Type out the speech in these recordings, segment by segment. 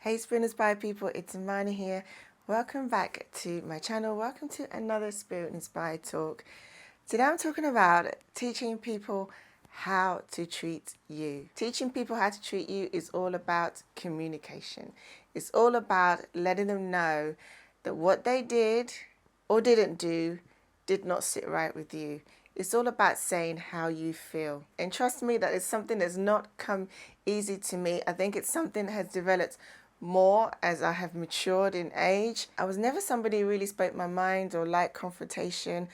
Hey Spoon Inspired people, it's Imani here. Welcome back to my channel. Welcome to another Spirit Inspired talk. Today I'm talking about teaching people how to treat you. Teaching people how to treat you is all about communication. It's all about letting them know that what they did or didn't do did not sit right with you. It's all about saying how you feel. And trust me, that is something that's not come easy to me. I think it's something that has developed more as I have matured in age. I was never somebody who really spoke my mind or liked confrontation.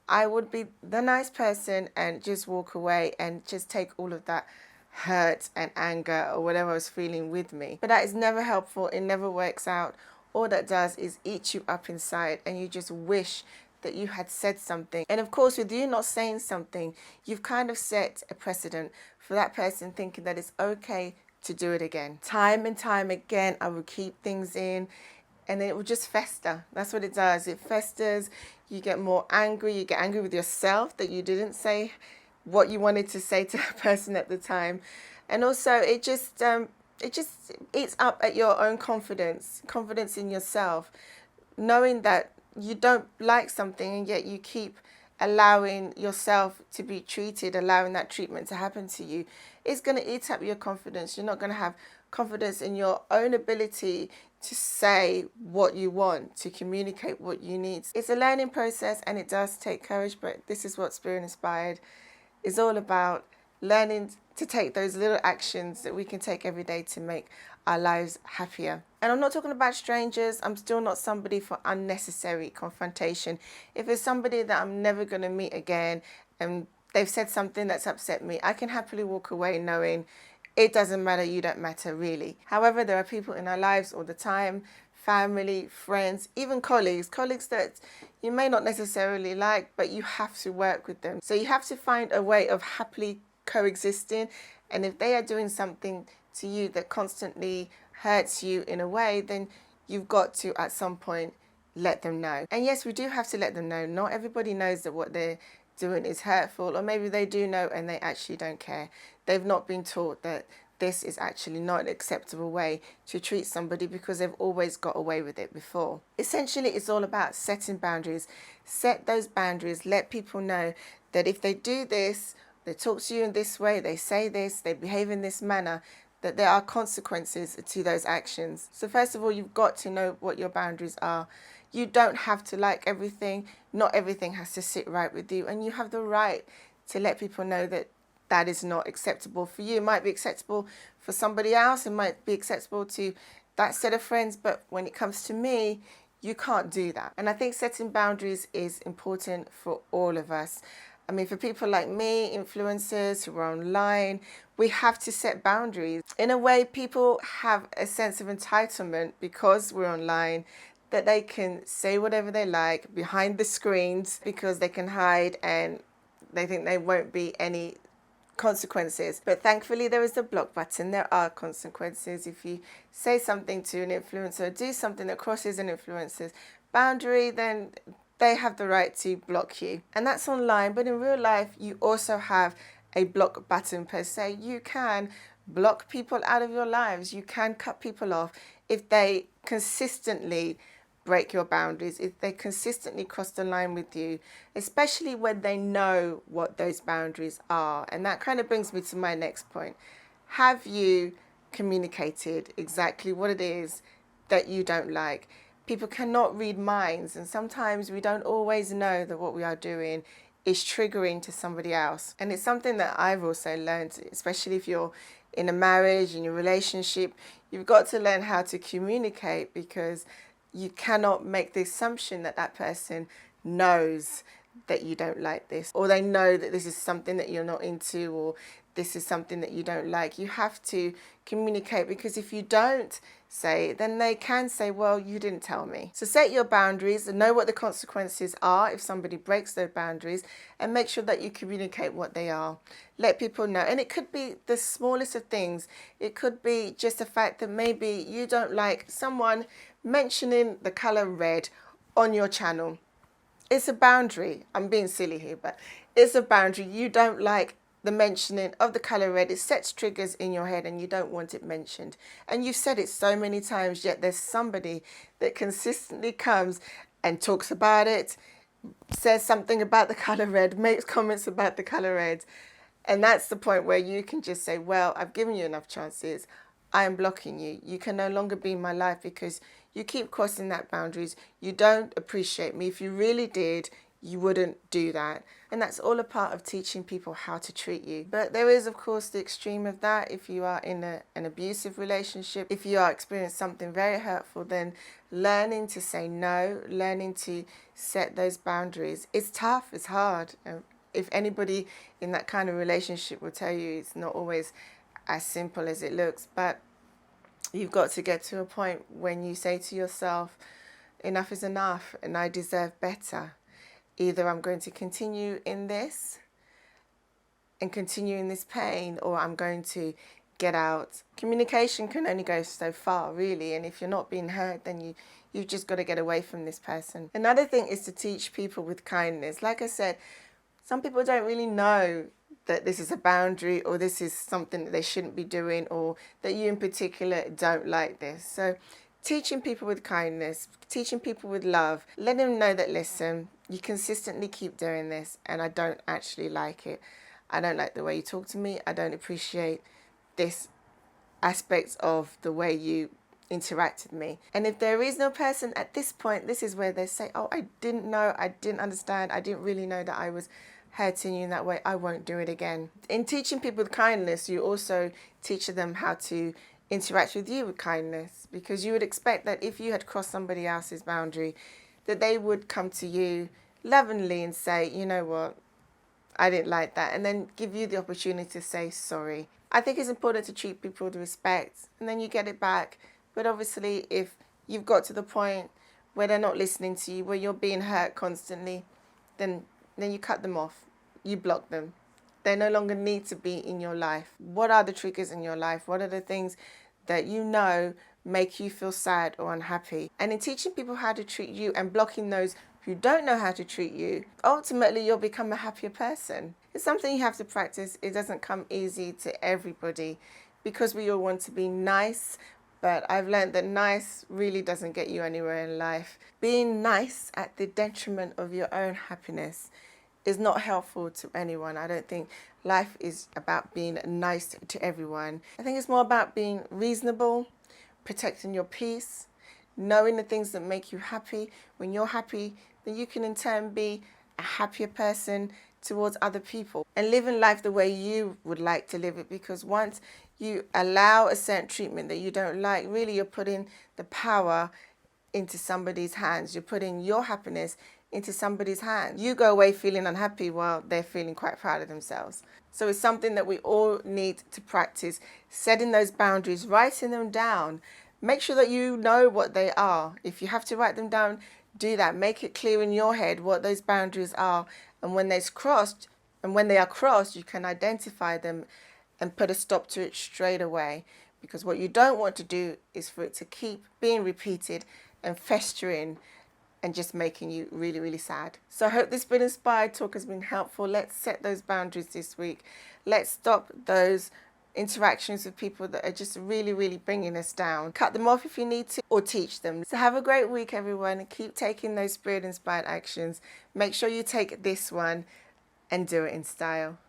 I would be the nice person and just walk away and just take all of that hurt and anger or whatever I was feeling with me. But that is never helpful. It never works out. All that does is eat you up inside, and you just wish that you had said something. And of course, with you not saying something, you've kind of set a precedent for that person thinking that it's okay to do it again. Time and time again, I would keep things in, and then it would just fester. That's what it does. It festers. You get more angry. You get angry with yourself that you didn't say what you wanted to say to that person at the time. And also it just eats up at your own confidence in yourself, knowing that you don't like something and yet you keep allowing yourself to be treated, allowing that treatment to happen to you. It's going to eat up your confidence. You're not going to have confidence in your own ability to say what you want, to communicate what you need. It's a learning process and it does take courage, but this is what Spirit Inspired is all about, learning to take those little actions that we can take every day to make our lives happier. And I'm not talking about strangers. I'm still not somebody for unnecessary confrontation. If it's somebody that I'm never going to meet again and they've said something that's upset me, I can happily walk away knowing it doesn't matter, you don't matter really. However, there are people in our lives all the time, family, friends, even colleagues that you may not necessarily like, but you have to work with them. So you have to find a way of happily coexisting. And if they are doing something to you that constantly hurts you in a way, then you've got to at some point let them know. And yes, we do have to let them know. Not everybody knows that what they're doing is hurtful, or maybe they do know and they actually don't care. They've not been taught that this is actually not an acceptable way to treat somebody because they've always got away with it before. Essentially, it's all about setting boundaries. Set those boundaries. Let people know that if they do this, they talk to you in this way, they say this, they behave in this manner, that there are consequences to those actions. So first of all, you've got to know what your boundaries are. You don't have to like everything. Not everything has to sit right with you. And you have the right to let people know that that is not acceptable for you. It might be acceptable for somebody else. It might be acceptable to that set of friends. But when it comes to me, you can't do that. And I think setting boundaries is important for all of us. I mean, for people like me, influencers who are online, we have to set boundaries. In a way, people have a sense of entitlement because we're online, that they can say whatever they like behind the screens because they can hide and they think there won't be any consequences. But thankfully, there is the block button. There are consequences. If you say something to an influencer, do something that crosses an influencer's boundary, then they have the right to block you. And that's online, but in real life, you also have a block button per se. You can block people out of your lives. You can cut people off if they consistently break your boundaries, if they consistently cross the line with you, especially when they know what those boundaries are. And that kind of brings me to my next point. Have you communicated exactly what it is that you don't like? People cannot read minds, and sometimes we don't always know that what we are doing is triggering to somebody else. And it's something that I've also learned, especially if you're in a marriage, in your relationship, you've got to learn how to communicate, because you cannot make the assumption that that person knows that you don't like this, or they know that this is something that you're not into, or this is something that you don't like. You have to communicate, because if you don't say it, then they can say, well, you didn't tell me. So set your boundaries and know what the consequences are if somebody breaks those boundaries, and make sure that you communicate what they are. Let people know. And it could be the smallest of things. It could be just the fact that maybe you don't like someone mentioning the color red on your channel. It's a boundary. I'm being silly here, but it's a boundary. You don't like the mentioning of the color red, it sets triggers in your head and you don't want it mentioned. And you've said it so many times, yet there's somebody that consistently comes and talks about it, says something about the color red, makes comments about the color red. And that's the point where you can just say, well, I've given you enough chances. I am blocking you. You can no longer be in my life because you keep crossing that boundaries. You don't appreciate me. If you really did, you wouldn't do that. And that's all a part of teaching people how to treat you. But there is, of course, the extreme of that. If you are in an abusive relationship, if you are experiencing something very hurtful, then learning to say no, learning to set those boundaries, it's tough, it's hard. If anybody in that kind of relationship will tell you it's not always as simple as it looks, but you've got to get to a point when you say to yourself, enough is enough and I deserve better. Either I'm going to continue in this and continue in this pain, or I'm going to get out. Communication can only go so far, really, and if you're not being heard, then you've just got to get away from this person. Another thing is to teach people with kindness. Like I said, some people don't really know that this is a boundary or this is something that they shouldn't be doing, or that you in particular don't like this. So teaching people with kindness, teaching people with love, letting them know that, listen, you consistently keep doing this and I don't actually like it. I don't like the way you talk to me. I don't appreciate this aspect of the way you interact with me. And if there is no person at this point, this is where they say, oh, I didn't know, I didn't understand, I didn't really know that I was hurting you in that way. I won't do it again. In teaching people with kindness, you also teach them how to interact with you with kindness, because you would expect that if you had crossed somebody else's boundary, that they would come to you lovingly and say, you know what, I didn't like that, and then give you the opportunity to say sorry. I think it's important to treat people with respect, and then you get it back. But obviously, if you've got to the point where they're not listening to you, where you're being hurt constantly, then you cut them off. You block them. They no longer need to be in your life. What are the triggers in your life? What are the things that you know make you feel sad or unhappy? And in teaching people how to treat you and blocking those who don't know how to treat you, ultimately you'll become a happier person. It's something you have to practice. It doesn't come easy to everybody because we all want to be nice, but I've learned that nice really doesn't get you anywhere in life. Being nice at the detriment of your own happiness is not helpful to anyone. I don't think life is about being nice to everyone. I think it's more about being reasonable, protecting your peace, knowing the things that make you happy. When you're happy, then you can in turn be a happier person towards other people and living life the way you would like to live it, because once you allow a certain treatment that you don't like, really you're putting the power into somebody's hands. You're putting your happiness into somebody's hands. You go away feeling unhappy while they're feeling quite proud of themselves. So it's something that we all need to practice, setting those boundaries, writing them down. Make sure that you know what they are. If you have to write them down, do that. Make it clear in your head what those boundaries are. And when they are crossed, you can identify them and put a stop to it straight away. Because what you don't want to do is for it to keep being repeated and festering and just making you really, really sad. So I hope this Been Inspired talk has been helpful. Let's set those boundaries this week. Let's stop those interactions with people that are just really, really bringing us down. Cut them off if you need to, or teach them. So have a great week, everyone, and keep taking those spirit-inspired actions. Make sure you take this one and do it in style.